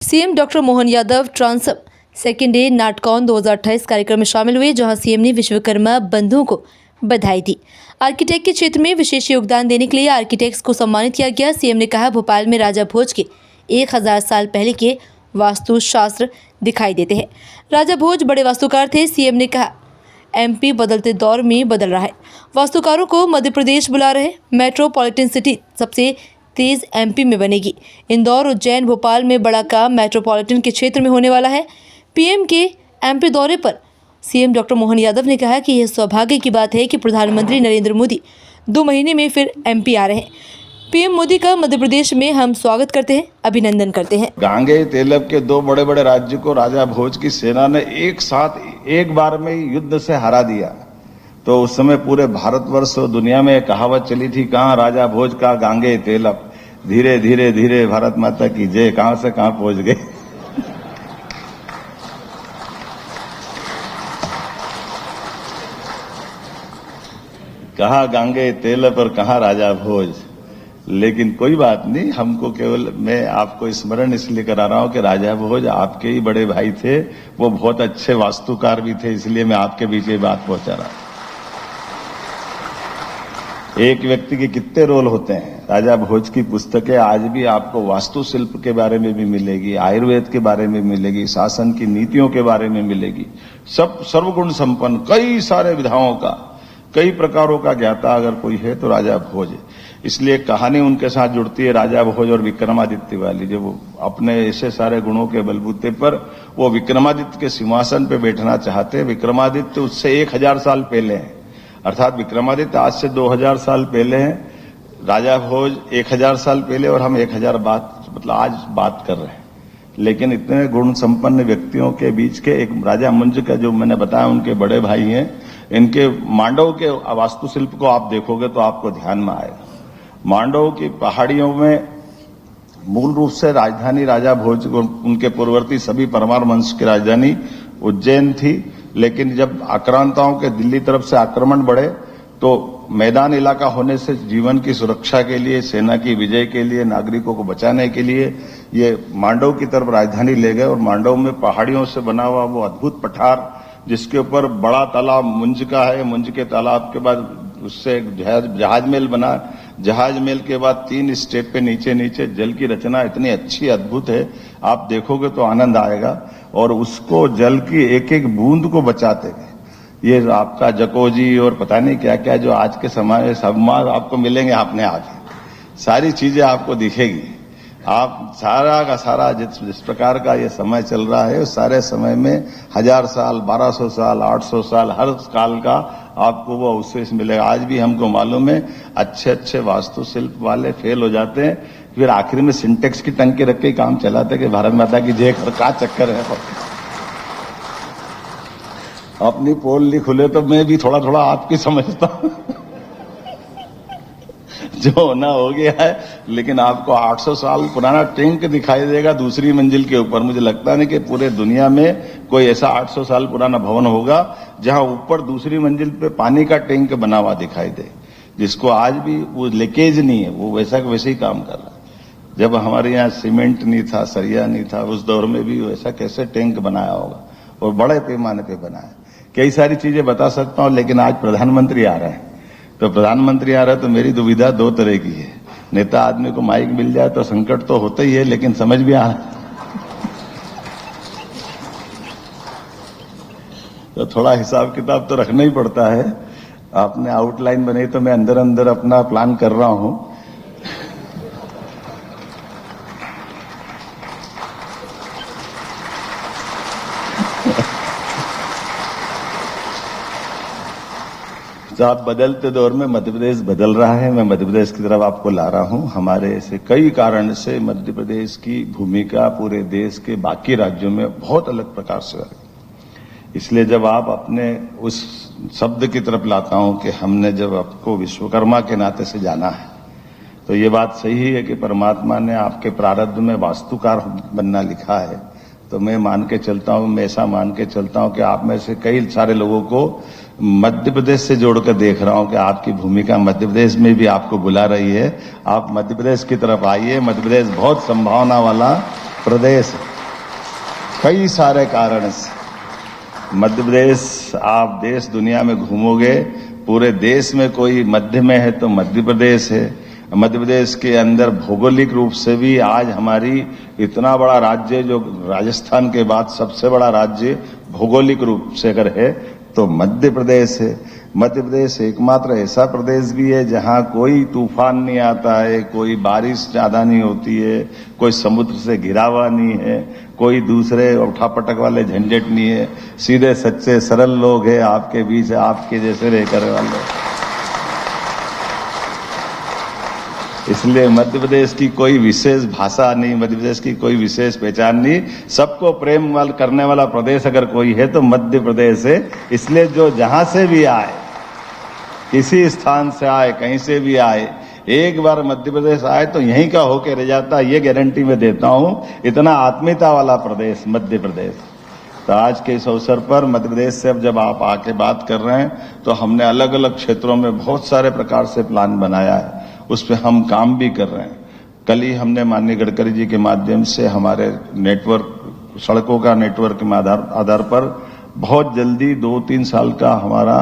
CM doctor Mohan Yadav ट्रांसम second day NATCON 2028 कार्यक्रम में शामिल हुए, जहां सीएम ने विश्वकर्मा बंधुओं को बधाई दी। आर्किटेक्ट के क्षेत्र में विशेष योगदान देने के लिए आर्किटेक्ट्स को सम्मानित किया गया। सीएम ने कहा, भोपाल में राजा भोज के 1000 साल पहले के वास्तुशास्त्र दिखाई देते हैं। राजा भोज बड़े वास्तुकार थे। सीएम ने कहा, एमपी बदलते दौर में बदल रहा है, वास्तुकारों को मध्य प्रदेश बुला रहे। मेट्रोपॉलिटन सिटी सबसे तेज एमपी में बनेगी। इंदौर, उज्जैन, भोपाल में बड़ा काम मेट्रोपॉलिटन के क्षेत्र में होने वाला है। पीएम के एमपी दौरे पर सीएम डॉक्टर मोहन यादव ने कहा कि यह सौभाग्य की बात है कि प्रधानमंत्री नरेंद्र मोदी 2 महीने में फिर एमपी आ रहे हैं। पीएम मोदी का मध्य प्रदेश में हम स्वागत करते हैं, अभिनंदन करते हैं। गांगे तेलब के 2 बड़े बड़े राज्य को राजा भोज की सेना ने एक साथ एक बार में ही युद्ध से हरा दिया। तो उस समय पूरे भारतवर्ष और दुनिया में कहावत चली थी, कहाँ राजा भोज का गांगे तेलब, धीरे धीरे धीरे भारत माता की जय, कहां से कहां पहुंच गए। कहा गांगे तेलब और कहा राजा भोज। लेकिन कोई बात नहीं, हमको केवल मैं आपको स्मरण इसलिए करा रहा हूं कि राजा भोज आपके ही बड़े भाई थे, वो बहुत अच्छे वास्तुकार भी थे, इसलिए मैं आपके बीच ये बात पहुंचा रहा हूं। एक व्यक्ति के कितने रोल होते हैं। राजा भोज की पुस्तकें आज भी आपको वास्तुशिल्प के बारे में भी मिलेगी, आयुर्वेद के बारे में मिलेगी, शासन की नीतियों के बारे में मिलेगी। सब सर्वगुण संपन्न, कई सारे विधाओं का, कई प्रकारों का ज्ञाता अगर कोई है तो राजा भोज है। इसलिए कहानी उनके साथ जुड़ती है राजा भोज और विक्रमादित्य वाली। जब वो अपने ऐसे सारे गुणों के बलबूते पर वो विक्रमादित्य के सिंहासन पे बैठना चाहते हैं। विक्रमादित्य उससे 1000 साल पहले हैं, अर्थात विक्रमादित्य आज से 2000 साल पहले हैं, राजा भोज 1000 साल पहले, और हम 1000 आज बात कर रहे हैं। लेकिन इतने गुण संपन्न व्यक्तियों के बीच के एक राजा मुंज का, जो मैंने बताया उनके बड़े भाई हैं, इनके मांडव के वास्तुशिल्प को आप देखोगे तो आपको ध्यान में आएगा। मांडव की पहाड़ियों में मूल रूप से राजधानी राजा भोज को, उनके पूर्ववर्ती सभी परमार वंश की राजधानी उज्जैन थी। लेकिन जब आक्रांताओं के दिल्ली तरफ से आक्रमण बढ़े तो मैदान इलाका होने से जीवन की सुरक्षा के लिए, सेना की विजय के लिए, नागरिकों को बचाने के लिए ये मांडव की तरफ राजधानी ले गए। और मांडव में पहाड़ियों से बना हुआ वो अद्भुत पठार, जिसके ऊपर बड़ा तालाब मुंज का है, मुंज के तालाब के बाद उससे एक जहाज महल बना। जहाज महल के बाद 3 स्टेप पे नीचे नीचे जल की रचना इतनी अच्छी अद्भुत है, आप देखोगे तो आनंद आएगा। और उसको जल की एक एक बूंद को बचाते गए। ये आपका जकोजी और पता नहीं क्या क्या जो आज के समय में सब आपको मिलेंगे, आपने आगे सारी चीजें आपको दिखेगी। आप सारा का सारा जिस प्रकार का ये समय चल रहा है, उस सारे समय में 1000 साल, 1200 साल, 800 साल, हर काल का आपको वो अवशेष मिलेगा। आज भी हमको मालूम है, अच्छे अच्छे वास्तुशिल्प वाले फेल हो जाते हैं, फिर आखिर में सिंटेक्स की टंकी रख के काम चलाते कि भारत माता की जय, का चक्कर है। अपनी पोल नहीं खुले तो मैं भी थोड़ा थोड़ा आपकी समझता हूं। जो होना हो गया है, लेकिन आपको 800 साल पुराना टैंक दिखाई देगा दूसरी मंजिल के ऊपर। मुझे लगता नहीं कि पूरे दुनिया में कोई ऐसा 800 साल पुराना भवन होगा जहां ऊपर दूसरी मंजिल पे पानी का टैंक बना हुआ दिखाई दे, जिसको आज भी वो लीकेज नहीं है, वो वैसा वैसे ही काम कर रहा है। जब हमारे यहाँ सीमेंट नहीं था, सरिया नहीं था, उस दौर में भी वैसा कैसे टैंक बनाया होगा, और बड़े पैमाने पे बनाया। कई सारी चीजें बता सकता हूं, लेकिन आज प्रधानमंत्री आ रहे हैं। तो प्रधानमंत्री आ रहा है तो मेरी दुविधा 2 तरह की है। नेता आदमी को माइक मिल जाए तो संकट तो होता ही है, लेकिन समझ भी आ रहा है। तो थोड़ा हिसाब किताब तो रखना ही पड़ता है। आपने आउटलाइन बनाई तो मैं अंदर अंदर अपना प्लान कर रहा हूं। तो आप बदलते दौर में मध्य प्रदेश बदल रहा है, मैं मध्य प्रदेश की तरफ आपको ला रहा हूं। हमारे ऐसे कई कारण से मध्य प्रदेश की भूमिका पूरे देश के बाकी राज्यों में बहुत अलग प्रकार से है। इसलिए जब आप अपने उस शब्द की तरफ लाता हूं कि हमने जब आपको विश्वकर्मा के नाते से जाना है, तो ये बात सही है कि परमात्मा ने आपके प्रारब्ध में वास्तुकार बनना लिखा है। तो मैं मान के चलता हूं, मैं ऐसा मान के चलता हूं कि आप में से कई सारे लोगों को मध्य प्रदेश से जोड़कर देख रहा हूं कि आपकी भूमिका मध्य प्रदेश में भी आपको बुला रही है। आप मध्य प्रदेश की तरफ आइए। मध्य प्रदेश बहुत संभावना वाला प्रदेश है। कई सारे कारण से मध्य प्रदेश, आप देश दुनिया में घूमोगे, पूरे देश में कोई मध्य में है तो मध्य प्रदेश है। मध्य प्रदेश के अंदर भौगोलिक रूप से भी आज हमारी इतना बड़ा राज्य, जो राजस्थान के बाद सबसे बड़ा राज्य भौगोलिक रूप से अगर है तो मध्य प्रदेश है। मध्य प्रदेश एकमात्र ऐसा प्रदेश भी है जहां कोई तूफान नहीं आता है, कोई बारिश ज्यादा नहीं होती है, कोई समुद्र से घिरा हुआ नहीं है, कोई दूसरे उठापटक वाले झंझट नहीं है, सीधे सच्चे सरल लोग हैं आपके बीच, आपके जैसे रहकर वाले। इसलिए मध्य प्रदेश की कोई विशेष भाषा नहीं, मध्य प्रदेश की कोई विशेष पहचान नहीं, सबको प्रेम करने वाला प्रदेश अगर कोई है तो मध्य प्रदेश है। इसलिए जो जहां से भी आए, किसी स्थान से आए, कहीं से भी आए, एक बार मध्य प्रदेश आए तो यहीं का होके रह जाता, ये गारंटी मैं देता हूं। इतना आत्मीयता वाला प्रदेश मध्य प्रदेश। तो आज के इस अवसर पर मध्य प्रदेश से अब जब आप आके बात कर रहे हैं तो हमने अलग अलग क्षेत्रों में बहुत सारे प्रकार से प्लान बनाया है, उस पर हम काम भी कर रहे हैं। कल ही हमने माननीय गडकरी जी के माध्यम से हमारे नेटवर्क, सड़कों का नेटवर्क के आधार पर बहुत जल्दी 2-3 साल का हमारा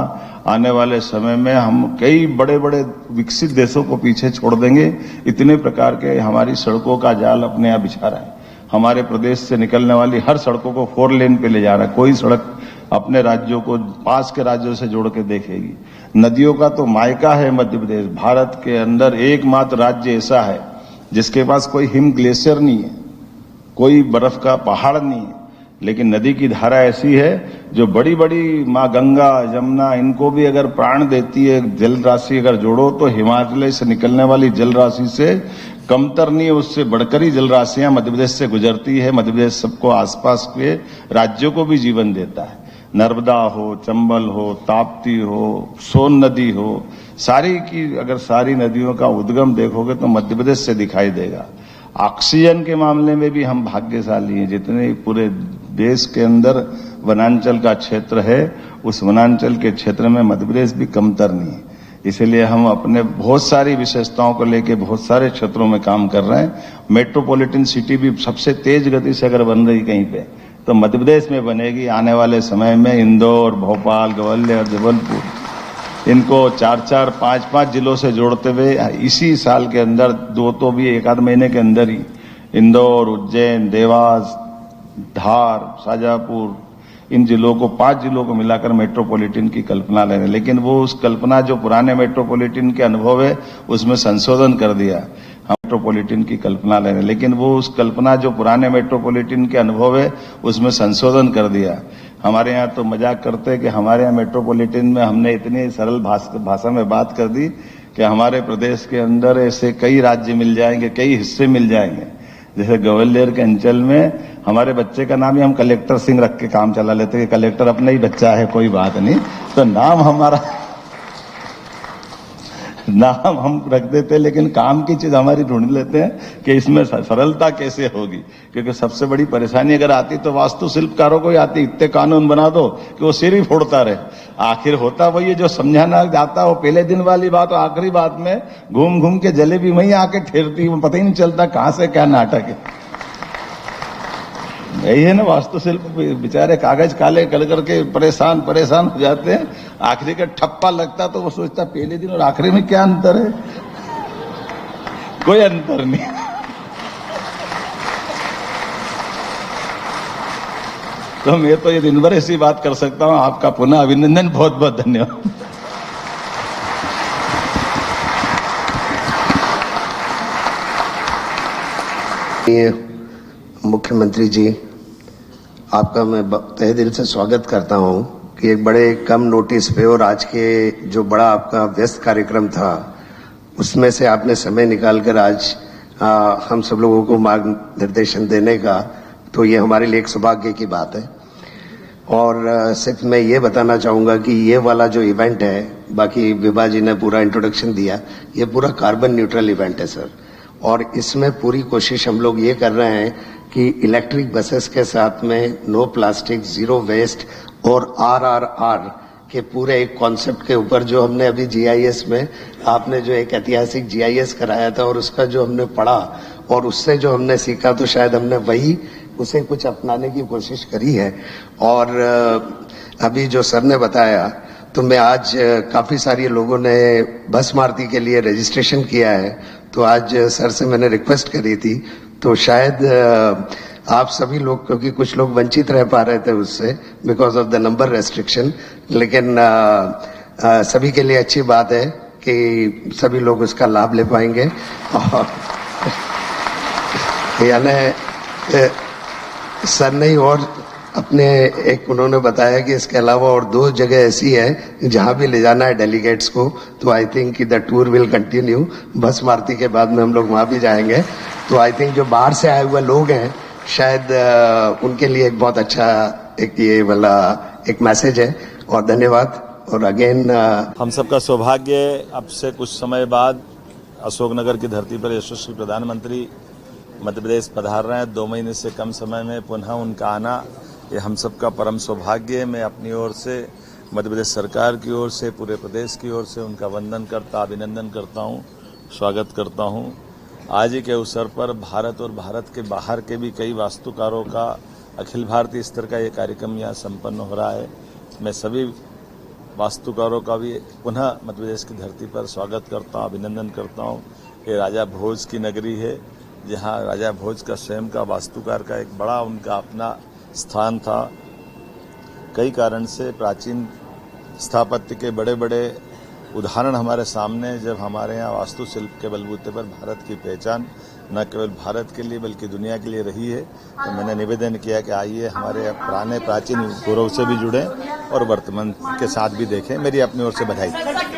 आने वाले समय में हम कई बड़े बड़े विकसित देशों को पीछे छोड़ देंगे। इतने प्रकार के हमारी सड़कों का जाल अपने यहाँ बिछा रहे हैं। हमारे प्रदेश से निकलने वाली हर सड़कों को 4 लेन पे ले जा रहा है। कोई सड़क अपने राज्यों को पास के राज्यों से जोड़ के देखेगी। नदियों का तो मायका है मध्य प्रदेश। भारत के अंदर एकमात्र राज्य ऐसा है जिसके पास कोई हिम ग्लेशियर नहीं है, कोई बर्फ का पहाड़ नहीं है, लेकिन नदी की धारा ऐसी है जो बड़ी बड़ी माँ गंगा, यमुना, इनको भी अगर प्राण देती है। जल राशि अगर जोड़ो तो हिमालय से निकलने वाली जल राशि से कमतर नहीं है, उससे बढ़कर ही जल राशियां मध्य प्रदेश से गुजरती है। मध्य प्रदेश सबको, आसपास के राज्यों को भी जीवन देता है। नर्मदा हो, चंबल हो, ताप्ती हो, सोन नदी हो, सारी की अगर सारी नदियों का उद्गम देखोगे तो मध्य प्रदेश से दिखाई देगा। ऑक्सीजन के मामले में भी हम भाग्यशाली हैं। जितने पूरे देश के अंदर वनांचल का क्षेत्र है, उस वनांचल के क्षेत्र में मध्य प्रदेश भी कमतर नहीं है। इसलिए हम अपने बहुत सारी विशेषताओं को लेकर बहुत सारे क्षेत्रों में काम कर रहे हैं। मेट्रोपॉलिटन सिटी भी सबसे तेज गति से अगर बन रही कहीं पे तो मध्य प्रदेश में बनेगी। आने वाले समय में इंदौर, भोपाल, ग्वालियर, जबलपुर, इनको 4-4, 5-5 जिलों से जोड़ते हुए इसी साल के अंदर, 2 तो भी 1 आध महीने के अंदर ही, इंदौर, उज्जैन, देवास, धार, शाजापुर, इन जिलों को 5 जिलों को मिलाकर मेट्रोपॉलिटन की कल्पना ले रहे हैं। लेकिन वो उस कल्पना जो पुराने मेट्रोपॉलिटन के अनुभव है उसमें संशोधन कर दिया। हम मेट्रोपॉलिटन की कल्पना ले रहे हैं, लेकिन वो उस कल्पना जो पुराने मेट्रोपॉलिटन के अनुभव है उसमें संशोधन कर दिया। हमारे यहाँ तो मजाक करते हैं कि हमारे यहाँ मेट्रोपॉलिटन में हमने इतनी सरल भाषा में बात कर दी कि हमारे प्रदेश के अंदर ऐसे कई राज्य मिल जाएंगे, कई हिस्से मिल जाएंगे। जैसे ग्वालियर के अंचल में हमारे बच्चे का नाम ही हम कलेक्टर सिंह रख के काम चला लेते हैं। कलेक्टर अपना ही बच्चा है, कोई बात नहीं, तो नाम हमारा नाम हम रख देते हैं, लेकिन काम की चीज हमारी ढूंढ लेते हैं कि इसमें सरलता कैसे होगी। क्योंकि सबसे बड़ी परेशानी अगर आती तो वास्तुशिल्पकारों को ही आती। इतने कानून बना दो कि वो सिर ही फोड़ता रहे। आखिर होता वही है जो समझाना जाता है वो पहले दिन वाली बात और आखिरी बात में घूम घूम के जलेबी वहीं आके ठहरती, वो पता ही नहीं चलता कहां से क्या नाटक है। यही है ना वास्तुशिल्प। बेचारे कागज काले कर करके परेशान हो जाते हैं। आखिरी का ठप्पा लगता तो वो सोचता पहले दिन और आखिरी में क्या अंतर है। कोई अंतर नहीं। तो मैं तो ये दिन भर ऐसी बात कर सकता हूं। आपका पुनः अभिनंदन, बहुत बहुत धन्यवाद। मुख्यमंत्री जी, आपका मैं तहे दिल से स्वागत करता हूं कि एक बड़े कम नोटिस पे और आज के जो बड़ा आपका व्यस्त कार्यक्रम था उसमें से आपने समय निकालकर आज हम सब लोगों को मार्गदर्शन देने का, तो ये हमारे लिए एक सौभाग्य की बात है। और सिर्फ मैं ये बताना चाहूँगा कि ये वाला जो इवेंट है, बाकी विभा जी ने पूरा इंट्रोडक्शन दिया, ये पूरा कार्बन न्यूट्रल इवेंट है सर। और इसमें पूरी कोशिश हम लोग ये कर रहे हैं कि इलेक्ट्रिक बसेस के साथ में नो प्लास्टिक, जीरो वेस्ट और RRR के पूरे एक कॉन्सेप्ट के ऊपर जो हमने अभी GIS में, आपने जो एक ऐतिहासिक GIS कराया था और उसका जो हमने पढ़ा और उससे जो हमने सीखा, तो शायद हमने वही उसे कुछ अपनाने की कोशिश करी है। और अभी जो सर ने बताया, तो मैं आज काफी सारे लोगों ने बस मारुति के लिए रजिस्ट्रेशन किया है, तो आज सर से मैंने रिक्वेस्ट करी थी, तो शायद आप सभी लोग, क्योंकि कुछ लोग वंचित रह पा रहे थे उससे because of the number restriction, लेकिन सभी के लिए अच्छी बात है कि सभी लोग उसका लाभ ले पाएंगे। और यानी सर ने और अपने एक उन्होंने बताया कि इसके अलावा और 2 जगह ऐसी है जहां भी ले जाना है डेलीगेट्स को, तो आई थिंक कि द टूर विल कंटिन्यू। बस मारुति के बाद में हम लोग वहां भी जाएंगे, तो आई थिंक जो बाहर से आए हुए लोग हैं शायद उनके लिए एक बहुत अच्छा एक ये वाला एक मैसेज है। और धन्यवाद। और अगेन हम सबका सौभाग्य अब से कुछ समय बाद अशोकनगर की धरती पर यशस्वी प्रधानमंत्री मध्य प्रदेश पधार रहे हैं। 2 महीने से कम समय में पुनः उनका आना, ये हम सबका परम सौभाग्य है। मैं अपनी ओर से, मध्य प्रदेश सरकार की ओर से, पूरे प्रदेश की ओर से उनका वंदन करता, अभिनंदन करता हूँ, स्वागत करता हूँ। आज ही के अवसर पर भारत और भारत के बाहर के भी कई वास्तुकारों का अखिल भारतीय स्तर का ये कार्यक्रम यहाँ संपन्न हो रहा है। मैं सभी वास्तुकारों का भी पुनः मध्य प्रदेश की धरती पर स्वागत करता हूँ, अभिनंदन करता हूँ। ये राजा भोज की नगरी है, जहाँ राजा भोज का स्वयं का वास्तुकार का एक बड़ा उनका अपना स्थान था। कई कारण से प्राचीन स्थापत्य के बड़े बड़े उदाहरण हमारे सामने, जब हमारे यहाँ वास्तुशिल्प के बलबूते पर भारत की पहचान न केवल भारत के लिए बल्कि दुनिया के लिए रही है, तो मैंने निवेदन किया कि आइए हमारे पुराने प्राचीन पूर्व से भी जुड़ें और वर्तमान के साथ भी देखें। मेरी अपनी ओर से बधाई।